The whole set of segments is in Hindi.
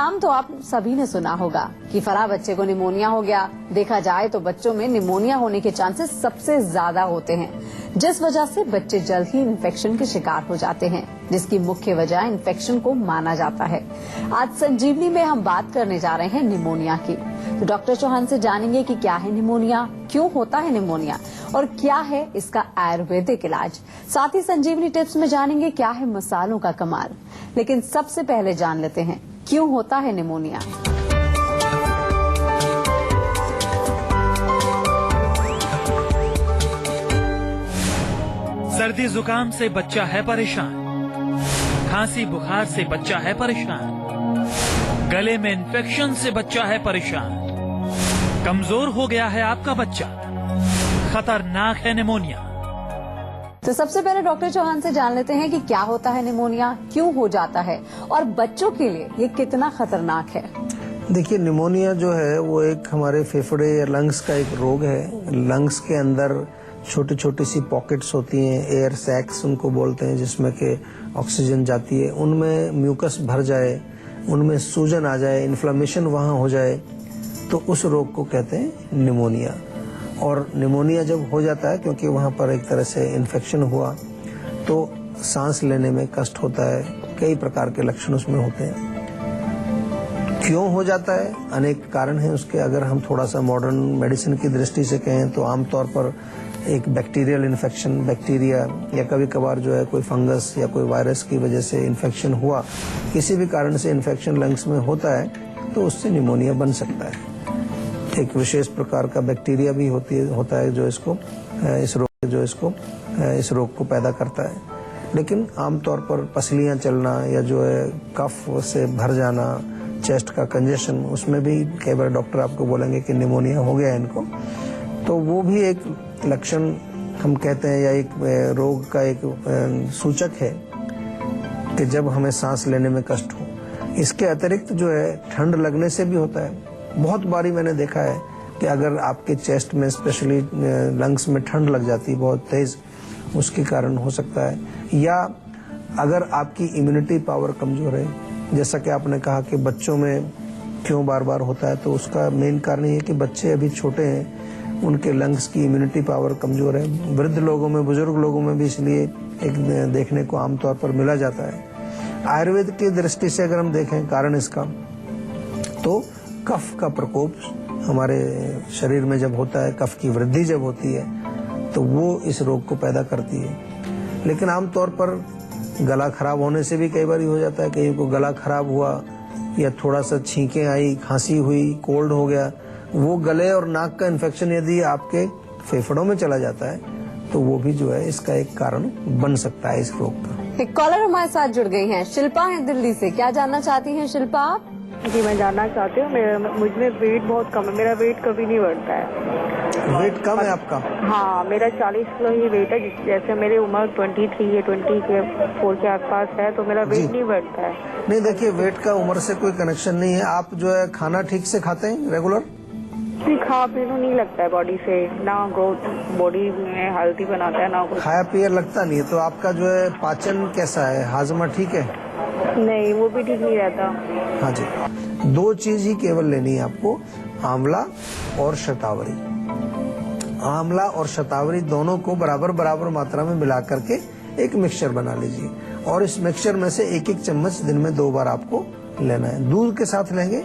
नाम तो आप सभी ने सुना होगा कि फलां बच्चे को निमोनिया हो गया। देखा जाए तो बच्चों में निमोनिया होने के चांसेस सबसे ज्यादा होते हैं, जिस वजह से बच्चे जल्द ही इन्फेक्शन के शिकार हो जाते हैं, जिसकी मुख्य वजह इन्फेक्शन को माना जाता है। आज संजीवनी में हम बात करने जा रहे हैं निमोनिया की। तो डॉक्टर चौहान से जानेंगे कि क्या है निमोनिया, क्यों होता है निमोनिया और क्या है इसका आयुर्वेदिक इलाज। साथ ही संजीवनी टिप्स में जानेंगे क्या है मसालों का कमाल। लेकिन सबसे पहले जान लेते हैं क्यों होता है निमोनिया। सर्दी जुकाम से बच्चा है परेशान, खांसी बुखार से बच्चा है परेशान, गले में इन्फेक्शन से बच्चा है परेशान, कमजोर हो गया है आपका बच्चा, खतरनाक है निमोनिया। तो सबसे पहले डॉक्टर चौहान से जान लेते हैं कि क्या होता है निमोनिया, क्यों हो जाता है और बच्चों के लिए ये कितना खतरनाक है। देखिए, निमोनिया जो है वो एक हमारे फेफड़े या लंग्स का एक रोग है। लंग्स के अंदर छोटी छोटी सी पॉकेट्स होती हैं, एयर सैक्स उनको बोलते हैं, जिसमें के ऑक्सीजन जाती है। उनमें म्यूकस भर जाए, उनमें सूजन आ जाए, इन्फ्लेमेशन वहाँ हो जाए, तो उस रोग को कहते हैं निमोनिया। और निमोनिया जब हो जाता है, क्योंकि वहाँ पर एक तरह से इन्फेक्शन हुआ, तो सांस लेने में कष्ट होता है। कई प्रकार के लक्षण उसमें होते हैं। क्यों हो जाता है? अनेक कारण हैं उसके। अगर हम थोड़ा सा मॉडर्न मेडिसिन की दृष्टि से कहें तो आमतौर पर एक बैक्टीरियल इन्फेक्शन, बैक्टीरिया या कभी कभार जो है कोई फंगस या कोई वायरस की वजह से इन्फेक्शन हुआ, किसी भी कारण से इन्फेक्शन लंग्स में होता है, तो उससे निमोनिया बन सकता है। एक विशेष प्रकार का बैक्टीरिया भी होता है जो इस रोग को पैदा करता है। लेकिन आमतौर पर पसलियां चलना या जो है कफ से भर जाना, चेस्ट का कंजेशन, उसमें भी कई बार डॉक्टर आपको बोलेंगे कि निमोनिया हो गया इनको। तो वो भी एक लक्षण हम कहते हैं या एक रोग का एक सूचक है कि जब हमें सांस लेने में कष्ट हो। इसके अतिरिक्त जो है ठंड लगने से भी होता है। बहुत बारी मैंने देखा है कि अगर आपके चेस्ट में स्पेशली लंग्स में ठंड लग जाती है बहुत तेज, उसके कारण हो सकता है। या अगर आपकी इम्यूनिटी पावर कमजोर है, जैसा कि आपने कहा कि बच्चों में क्यों बार बार होता है, तो उसका मेन कारण ये है कि बच्चे अभी छोटे हैं, उनके लंग्स की इम्यूनिटी पावर कमजोर है। वृद्ध लोगों में, बुजुर्ग लोगों में भी इसलिए एक देखने को आमतौर पर मिला जाता है। आयुर्वेद की दृष्टि से अगर हम देखें कारण इसका, तो कफ का प्रकोप हमारे शरीर में जब होता है, कफ की वृद्धि जब होती है, तो वो इस रोग को पैदा करती है। लेकिन आमतौर पर गला खराब होने से भी कई बार हो जाता है। कहीं को गला खराब हुआ या थोड़ा सा छींकें आई, खांसी हुई, कोल्ड हो गया, वो गले और नाक का इन्फेक्शन यदि आपके फेफड़ों में चला जाता है, तो वो भी जो है इसका एक कारण बन सकता है इस रोग का। एक कॉलर हमारे साथ जुड़ गई हैं, शिल्पा है दिल्ली से। क्या जानना चाहती हैं शिल्पा आप? जी, मैं जानना चाहती हूँ, मुझमें वेट बहुत कम है, मेरा वेट कभी नहीं बढ़ता है। वेट कम है आपका? हाँ, मेरा 40 किलो ही वेट है। जैसे मेरी उम्र 23 या 24 के आसपास है, तो मेरा वेट नहीं बढ़ता है। नहीं, देखिए, वेट का उम्र से कोई कनेक्शन नहीं है। आप जो है खाना ठीक से खाते हैं रेगुलर? नहीं, खा पी तो नहीं लगता है बॉडी से, ना ग्रोथ बॉडी में हेल्थी बनाता है, ना कुछ। खाया पिया लगता नहीं है, तो आपका जो है पाचन कैसा है, हाजमा ठीक है? नहीं, वो भी ठीक नहीं रहता। हाँ जी, 2 चीज ही केवल लेनी है आपको, आंवला और शतावरी। आंवला और शतावरी दोनों को बराबर बराबर मात्रा में मिला करके एक मिक्सचर बना लीजिए, और इस मिक्सचर में से 1-1 चम्मच दिन में 2 बार आपको लेना है। दूध के साथ लेंगे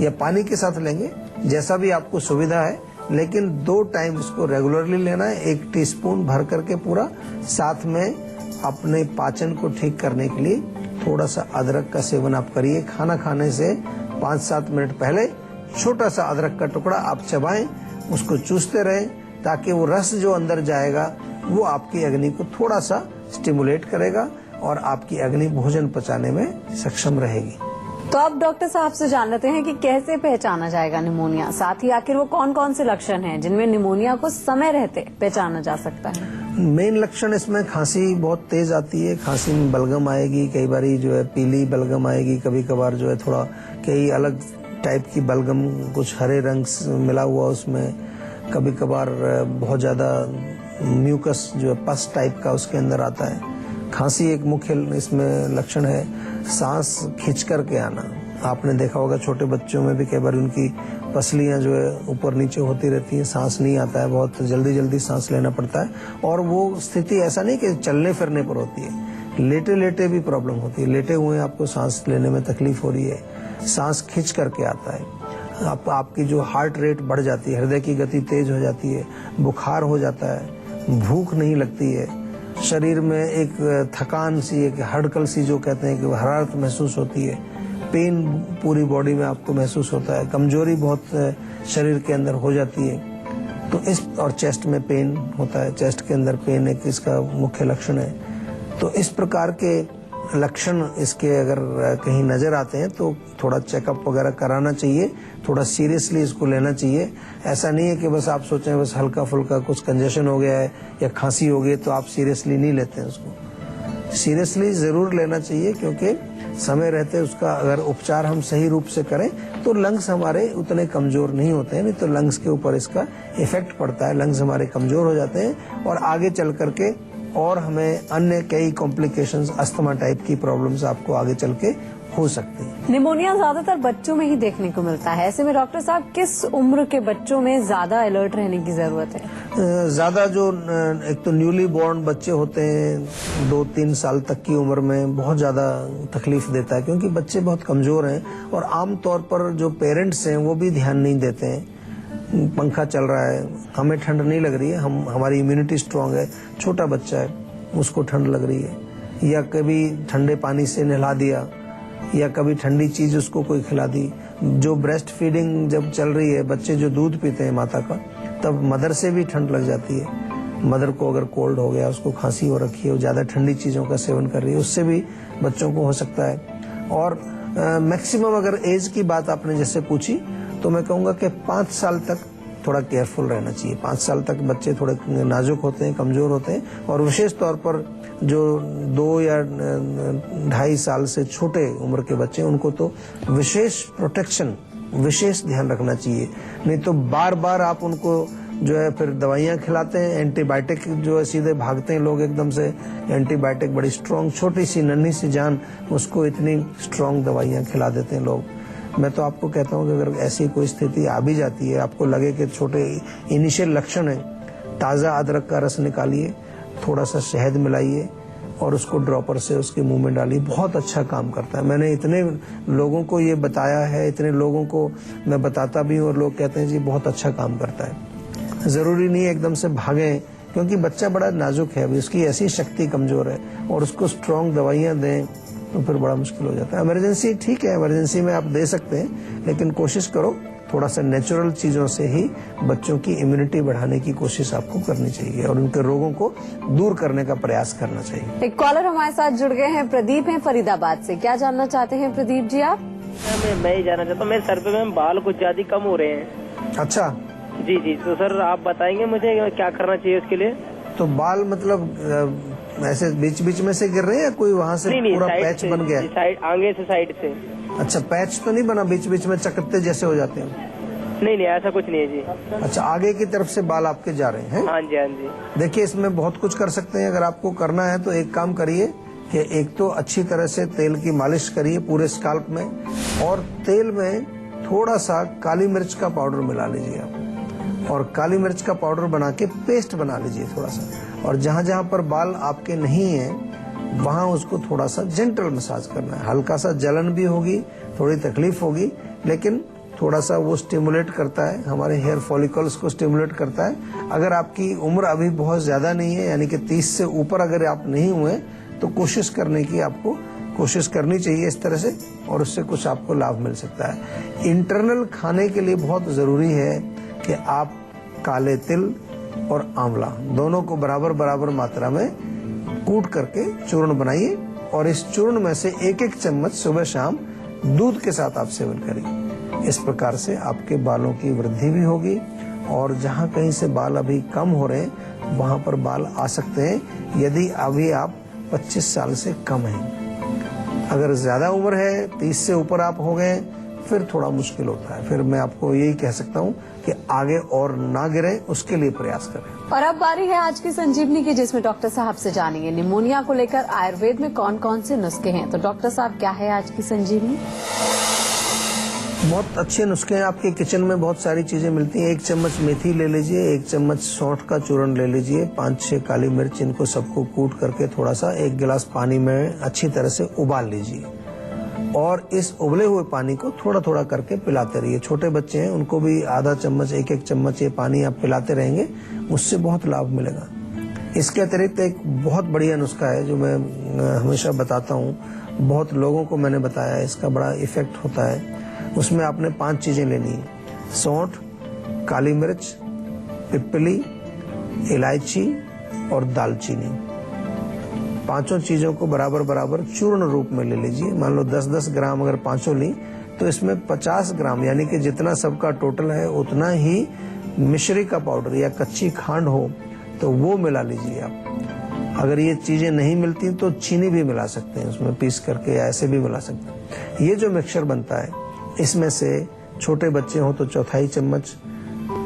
या पानी के साथ लेंगे, जैसा भी आपको सुविधा है, लेकिन 2 टाइम इसको रेगुलरली लेना है। 1 टीस्पून भर करके पूरा। साथ में अपने पाचन को ठीक करने के लिए थोड़ा सा अदरक का सेवन आप करिए। खाना खाने से 5-7 मिनट पहले छोटा सा अदरक का टुकड़ा आप चबाएं, उसको चूसते रहें, ताकि वो रस जो अंदर जाएगा वो आपकी अग्नि को थोड़ा सा स्टिमुलेट करेगा और आपकी अग्नि भोजन पचाने में सक्षम रहेगी। तो अब डॉक्टर साहब से जान लेते हैं कि कैसे पहचाना जाएगा निमोनिया, साथ ही आखिर वो कौन कौन से लक्षण हैं जिनमें निमोनिया को समय रहते पहचाना जा सकता है। मेन लक्षण इसमें खांसी बहुत तेज आती है, खांसी में बलगम आएगी, कई बार जो है पीली बलगम आएगी, कभी कभार जो है थोड़ा कई अलग टाइप की बलगम, कुछ हरे रंग मिला हुआ उसमें, कभी कभार बहुत ज्यादा म्यूकस जो है पस टाइप का उसके अंदर आता है। खांसी एक मुख्य इसमें लक्षण है। सांस खींच करके आना, आपने देखा होगा छोटे बच्चों में भी कई बार उनकी पसलियां जो है ऊपर नीचे होती रहती हैं, सांस नहीं आता है, बहुत जल्दी जल्दी सांस लेना पड़ता है। और वो स्थिति ऐसा नहीं कि चलने फिरने पर होती है, लेटे लेटे भी प्रॉब्लम होती है। लेटे हुए आपको सांस लेने में तकलीफ हो रही है, सांस खिंच करके आता है, आपकी जो हार्ट रेट बढ़ जाती है, हृदय की गति तेज हो जाती है, बुखार हो जाता है, भूख नहीं लगती है, शरीर में एक थकान सी, एक हड़कल सी जो कहते हैं कि हरारत महसूस होती है, पेन पूरी बॉडी में आपको महसूस होता है, कमजोरी बहुत शरीर के अंदर हो जाती है। तो इस और चेस्ट में पेन होता है, चेस्ट के अंदर पेन एक इसका मुख्य लक्षण है। तो इस प्रकार के लक्षण इसके अगर कहीं नजर आते हैं तो थोड़ा चेकअप वगैरह कराना चाहिए, थोड़ा सीरियसली इसको लेना चाहिए। ऐसा नहीं है कि बस आप सोचें बस हल्का फुल्का कुछ कंजेशन हो गया है या खांसी हो गई तो आप सीरियसली नहीं लेते हैं उसको। सीरियसली जरूर लेना चाहिए, क्योंकि समय रहते उसका अगर उपचार हम सही रूप से करें तो लंग्स हमारे उतने कमजोर नहीं होते हैं, नहीं तो लंग्स के ऊपर इसका इफेक्ट पड़ता है, लंग्स हमारे कमजोर हो जाते हैं और आगे चल करके और हमें अन्य कई कॉम्प्लिकेशंस, अस्थमा टाइप की प्रॉब्लम्स आपको आगे चल के हो सकती है। निमोनिया ज्यादातर बच्चों में ही देखने को मिलता है, ऐसे में डॉक्टर साहब किस उम्र के बच्चों में ज्यादा अलर्ट रहने की जरूरत है? ज्यादा जो एक तो न्यूली बॉर्न बच्चे होते हैं 2-3 साल तक की उम्र में बहुत ज्यादा तकलीफ देता है, क्योंकि बच्चे बहुत कमजोर हैं और आमतौर पर जो पेरेंट्स हैं वो भी ध्यान नहीं देते हैं। पंखा चल रहा है, हमें ठंड नहीं लग रही है, हमारी इम्यूनिटी स्ट्रांग है, छोटा बच्चा है उसको ठंड लग रही है, या कभी ठंडे पानी से नहला दिया या कभी ठंडी चीज उसको कोई खिला दी। जो ब्रेस्ट फीडिंग जब चल रही है, बच्चे जो दूध पीते हैं माता का, तब मदर से भी ठंड लग जाती है। मदर को अगर कोल्ड हो गया, उसको खांसी हो रखी है, वो ज्यादा ठंडी चीजों का सेवन कर रही है, उससे भी बच्चों को हो सकता है। और मैक्सिमम अगर एज की बात आपने जैसे पूछी तो मैं कहूंगा कि 5 साल तक थोड़ा केयरफुल रहना चाहिए। 5 साल तक बच्चे थोड़े नाजुक होते हैं, कमजोर होते हैं, और विशेष तौर पर जो 2 या 2.5 साल से छोटे उम्र के बच्चे, उनको तो विशेष प्रोटेक्शन, विशेष ध्यान रखना चाहिए। नहीं तो बार बार आप उनको जो है फिर दवाइयां खिलाते हैं, एंटीबायोटिक जो है सीधे भागते हैं लोग एकदम से। एंटीबायोटिक बड़ी स्ट्रांग, छोटी सी नन्ही सी जान, उसको इतनी स्ट्रांग दवाइयां खिला देते हैं लोग। मैं तो आपको कहता हूं कि अगर ऐसी कोई स्थिति आ भी जाती है, आपको लगे कि छोटे इनिशियल लक्षण है, ताज़ा अदरक का रस निकालिए, थोड़ा सा शहद मिलाइए और उसको ड्रॉपर से उसके मुंह में डालिए, बहुत अच्छा काम करता है। मैंने इतने लोगों को ये बताया है, इतने लोगों को मैं बताता भी हूँ और लोग कहते हैं जी बहुत अच्छा काम करता है। जरूरी नहीं एकदम से भागें, क्योंकि बच्चा बड़ा नाजुक है, अभी उसकी ऐसी शक्ति कमजोर है, और उसको स्ट्रांग दवाइयां दें तो फिर बड़ा मुश्किल हो जाता है। इमरजेंसी ठीक है, इमरजेंसी में आप दे सकते हैं, लेकिन कोशिश करो थोड़ा सा नेचुरल चीजों से ही बच्चों की इम्यूनिटी बढ़ाने की कोशिश आपको करनी चाहिए और उनके रोगों को दूर करने का प्रयास करना चाहिए। एक कॉलर हमारे साथ जुड़ गए हैं, प्रदीप हैं फरीदाबाद से। क्या जानना चाहते हैं प्रदीप जी आप? मैं ही जानना चाहता हूँ, मेरे सर पे मैम बाल कुछ ज्यादा कम हो रहे हैं। अच्छा जी जी, तो सर आप बताएंगे मुझे क्या करना चाहिए उसके लिए? तो बाल मतलब ऐसे बीच बीच में से गिर रहे हैं या कोई वहाँ से नहीं, पूरा पैच बन गया? साइड, आगे से, साइड से। अच्छा, पैच तो नहीं बना, बीच बीच में चकत्ते जैसे हो जाते हैं? नहीं नहीं, ऐसा कुछ नहीं है जी। अच्छा, आगे की तरफ से बाल आपके जा रहे हैं? हाँ जी, हाँ जी। देखिए, इसमें बहुत कुछ कर सकते हैं। अगर आपको करना है तो एक काम करिए कि एक तो अच्छी तरह से तेल की मालिश करिए पूरे स्काल्प में, और तेल में थोड़ा सा काली मिर्च का पाउडर मिला लीजिए आप, और काली मिर्च का पाउडर बना के पेस्ट बना लीजिए थोड़ा सा, और जहां जहां पर बाल आपके नहीं हैं वहां उसको थोड़ा सा जेंटल मसाज करना है। हल्का सा जलन भी होगी, थोड़ी तकलीफ होगी, लेकिन थोड़ा सा वो स्टिमुलेट करता है, हमारे हेयर फॉलिकल्स को स्टिमुलेट करता है। अगर आपकी उम्र अभी बहुत ज्यादा नहीं है, यानी कि 30 से ऊपर अगर आप नहीं हुए, तो कोशिश करने की आपको कोशिश करनी चाहिए इस तरह से, और उससे कुछ आपको लाभ मिल सकता है। इंटरनल खाने के लिए बहुत जरूरी है कि आप काले तिल और आंवला दोनों को बराबर बराबर मात्रा में कूट करके चूर्ण बनाइए, और इस चूर्ण में से 1-1 चम्मच सुबह शाम दूध के साथ आप सेवन करिए। इस प्रकार से आपके बालों की वृद्धि भी होगी, और जहाँ कहीं से बाल अभी कम हो रहे हैं वहां पर बाल आ सकते हैं, यदि अभी आप 25 साल से कम हैं। अगर ज्यादा उम्र है, 30 से ऊपर आप हो गए, फिर थोड़ा मुश्किल होता है। फिर मैं आपको यही कह सकता हूँ कि आगे और ना गिरे, उसके लिए प्रयास करें। और अब बारी है आज की संजीवनी की, जिसमें डॉक्टर साहब से जानेंगे निमोनिया को लेकर आयुर्वेद में कौन कौन से नुस्खे हैं। तो डॉक्टर साहब, क्या है आज की संजीवनी? बहुत अच्छे नुस्खे हैं, आपके किचन में बहुत सारी चीजें मिलती हैं। 1 चम्मच मेथी ले लीजिए, 1 चम्मच सौंठ का चूर्ण ले लीजिए, 5-6 काली मिर्च, इनको सबको कूट करके थोड़ा सा 1 गिलास पानी में अच्छी तरह से उबाल लीजिए और इस उबले हुए पानी को थोड़ा थोड़ा करके पिलाते रहिए। छोटे बच्चे हैं, उनको भी आधा चम्मच 1-1 चम्मच ये पानी आप पिलाते रहेंगे, उससे बहुत लाभ मिलेगा। इसके अतिरिक्त एक बहुत बढ़िया नुस्खा है जो मैं हमेशा बताता हूँ, बहुत लोगों को मैंने बताया, इसका बड़ा इफेक्ट होता है। उसमें आपने 5 चीजें लेनी है: सौंठ, काली मिर्च, पिपली, इलायची और दालचीनी। 5 चीजों को बराबर बराबर चूर्ण रूप में ले लीजिए। मान लो 10-10 ग्राम अगर 5 ली तो इसमें 50 ग्राम यानी कि जितना सबका टोटल है उतना ही मिश्री का पाउडर या कच्ची खांड हो तो वो मिला लीजिए आप। अगर ये चीजें नहीं मिलती तो चीनी भी मिला सकते हैं उसमें पीस करके, या ऐसे भी मिला सकते हैं। ये जो मिक्सचर बनता है इसमें से छोटे बच्चे हो तो 1/4 चम्मच,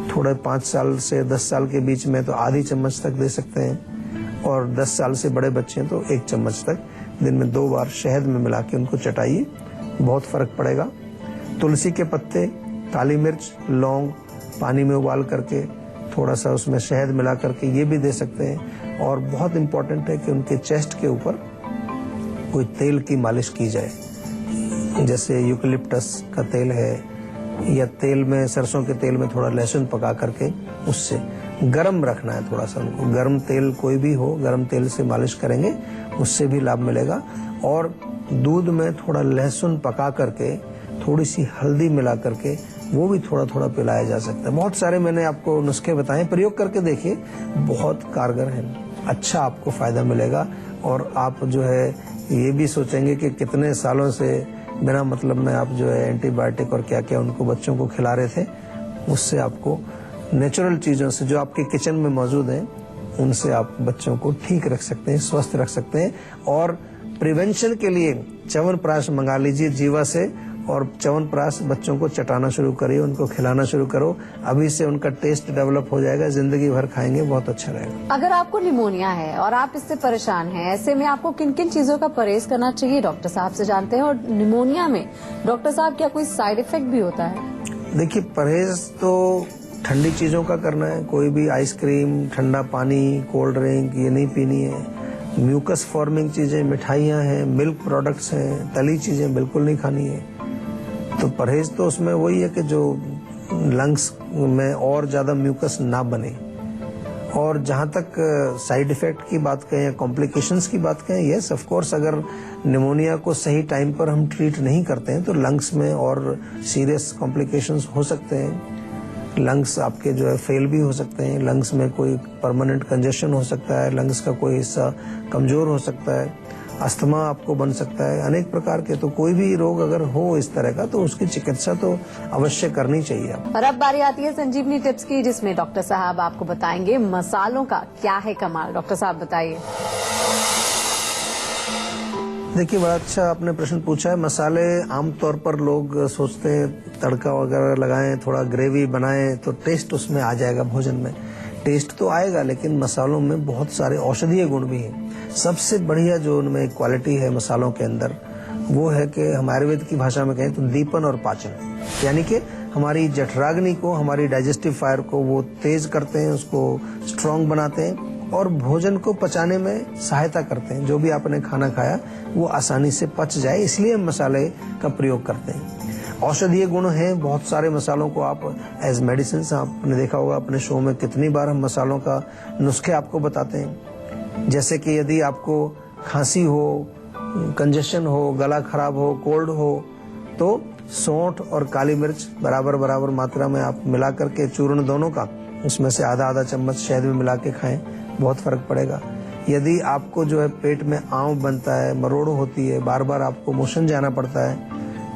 थोड़े 5 साल से 10 साल के बीच में तो आधी चम्मच तक दे सकते हैं, और 10 साल से बड़े बच्चे हैं तो 1 चम्मच तक दिन में 2 बार शहद में मिला के उनको चटाइए, बहुत फर्क पड़ेगा। तुलसी के पत्ते, काली मिर्च, लौंग पानी में उबाल करके थोड़ा सा उसमें शहद मिला करके ये भी दे सकते हैं। और बहुत इम्पोर्टेंट है कि उनके चेस्ट के ऊपर कोई तेल की मालिश की जाए, जैसे यूकलिप्टस का तेल है, या तेल में, सरसों के तेल में थोड़ा लहसुन पका करके उससे गरम रखना है थोड़ा सा उनको। गरम तेल कोई भी हो, गरम तेल से मालिश करेंगे उससे भी लाभ मिलेगा। और दूध में थोड़ा लहसुन पका करके थोड़ी सी हल्दी मिला करके वो भी थोड़ा थोड़ा पिलाया जा सकता है। बहुत सारे मैंने आपको नुस्खे बताए, प्रयोग करके देखिए, बहुत कारगर है, अच्छा आपको फायदा मिलेगा। और आप जो है ये भी सोचेंगे कि कितने सालों से बिना मतलब में आप जो है एंटीबायोटिक और क्या क्या उनको बच्चों को खिला रहे थे, उससे आपको नेचुरल चीजों से जो आपके किचन में मौजूद हैं उनसे आप बच्चों को ठीक रख सकते हैं, स्वस्थ रख सकते हैं। और प्रिवेंशन के लिए च्यवनप्राश मंगा लीजिए जीवा से, और च्यवनप्राश बच्चों को चटाना शुरू करिए, उनको खिलाना शुरू करो। अभी से उनका टेस्ट डेवलप हो जाएगा, जिंदगी भर खाएंगे, बहुत अच्छा रहेगा। अगर आपको निमोनिया है और आप इससे परेशान हैं, ऐसे में आपको किन किन चीजों का परहेज करना चाहिए, डॉक्टर साहब से जानते हैं। और निमोनिया में डॉक्टर साहब क्या कोई साइड इफेक्ट भी होता है? देखिए, परहेज तो ठंडी चीजों का करना है, कोई भी आइसक्रीम, ठंडा पानी, कोल्ड ड्रिंक ये नहीं पीनी है। म्यूकस फॉर्मिंग चीजें, मिठाइयाँ हैं, मिल्क प्रोडक्ट्स हैं, तली चीजें बिल्कुल नहीं खानी है। तो परहेज तो उसमें वही है कि जो लंग्स में और ज्यादा म्यूकस ना बने। और जहां तक साइड इफेक्ट की बात कहें या कॉम्प्लिकेशंस की बात कहें, यस ऑफ कोर्स, अगर निमोनिया को सही टाइम पर हम ट्रीट नहीं करते हैं तो लंग्स में और सीरियस कॉम्प्लिकेशंस हो सकते हैं। लंग्स आपके जो है फेल भी हो सकते हैं, लंग्स में कोई परमानेंट कंजेशन हो सकता है, लंग्स का कोई हिस्सा कमजोर हो सकता है, अस्थमा आपको बन सकता है, अनेक प्रकार के। तो कोई भी रोग अगर हो इस तरह का तो उसकी चिकित्सा तो अवश्य करनी चाहिए। और अब बारी आती है संजीवनी टिप्स की, जिसमें डॉक्टर साहब आपको बताएंगे मसालों का क्या है कमाल। डॉक्टर साहब बताइए। देखिए, बड़ा अच्छा आपने प्रश्न पूछा है। मसाले आमतौर पर लोग सोचते हैं तड़का वगैरह लगाएं, थोड़ा ग्रेवी बनाएं तो टेस्ट उसमें आ जाएगा भोजन में। टेस्ट तो आएगा, लेकिन मसालों में बहुत सारे औषधीय गुण भी हैं। सबसे बढ़िया जो उनमें क्वालिटी है मसालों के अंदर, वो है कि हम आयुर्वेद की भाषा में कहें तो दीपन और पाचन, यानी कि हमारी जठराग्नि को, हमारी डाइजेस्टिव फायर को वो तेज करते हैं, उसको स्ट्रांग बनाते हैं और भोजन को पचाने में सहायता करते हैं। जो भी आपने खाना खाया वो आसानी से पच जाए, इसलिए हम मसाले का प्रयोग करते हैं। औषधीय गुण हैं बहुत सारे मसालों को, आप एज मेडिसिन, आपने देखा होगा अपने शो में कितनी बार हम मसालों का नुस्खे आपको बताते हैं। जैसे कि यदि आपको खांसी हो, कंजेशन हो, गला खराब हो, कोल्ड हो, तो सौंठ और काली मिर्च बराबर बराबर मात्रा में आप मिला करके चूर्ण दोनों का, उसमें से आधा आधा चम्मच शहद में मिला के खाएं, बहुत फर्क पड़ेगा। यदि आपको जो है पेट में आंव बनता है, मरोड़ होती है, बार बार आपको मोशन जाना पड़ता है,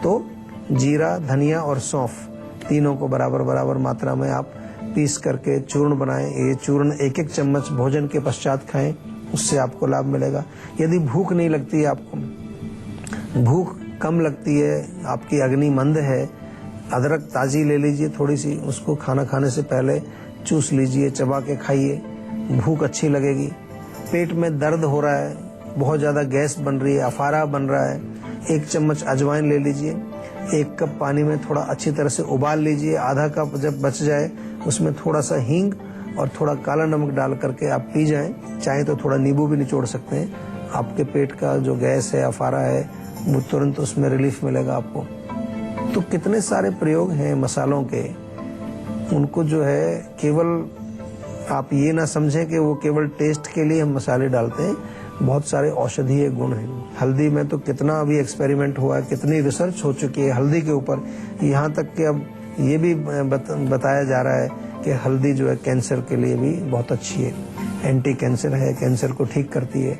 तो जीरा, धनिया और सौंफ तीनों को बराबर बराबर मात्रा में आप पीस करके चूर्ण बनाएं। ये चूर्ण 1-1 चम्मच भोजन के पश्चात खाएं, उससे आपको लाभ मिलेगा। यदि भूख नहीं लगती है, आपको भूख कम लगती है, आपकी अग्नि मंद है, अदरक ताजी ले लीजिए थोड़ी सी, उसको खाना खाने से पहले चूस लीजिए, चबा के खाइए, भूख अच्छी लगेगी। पेट में दर्द हो रहा है, बहुत ज्यादा गैस बन रही है, अफारा बन रहा है, 1 चम्मच अजवाइन ले लीजिए, 1 कप पानी में थोड़ा अच्छी तरह से उबाल लीजिए। आधा कप जब बच जाए उसमें थोड़ा सा हींग और थोड़ा काला नमक डाल करके आप पी जाएं। चाहे तो थोड़ा नींबू भी निचोड़ सकते हैं। आपके पेट का जो गैस है, अफारा है, वो तुरंत उसमें रिलीफ मिलेगा आपको। तो कितने सारे प्रयोग हैं मसालों के, उनको जो है केवल आप ये ना समझें कि वो केवल टेस्ट के लिए हम मसाले डालते हैं। बहुत सारे औषधीय गुण हैं। हल्दी में तो कितना अभी एक्सपेरिमेंट हुआ है, कितनी रिसर्च हो चुकी है हल्दी के ऊपर। यहाँ तक कि अब ये भी बताया जा रहा है कि हल्दी जो है कैंसर के लिए भी बहुत अच्छी है, एंटी कैंसर है, कैंसर को ठीक करती है।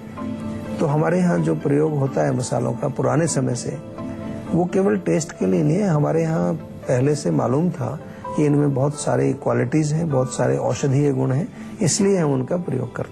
तो हमारे यहाँ जो प्रयोग होता है मसालों का पुराने समय से, वो केवल टेस्ट के लिए नहीं है। हमारे यहाँ पहले से मालूम था कि इनमें बहुत सारी क्वालिटीज हैं, बहुत सारे औषधीय गुण हैं, इसलिए हम उनका प्रयोग करते हैं।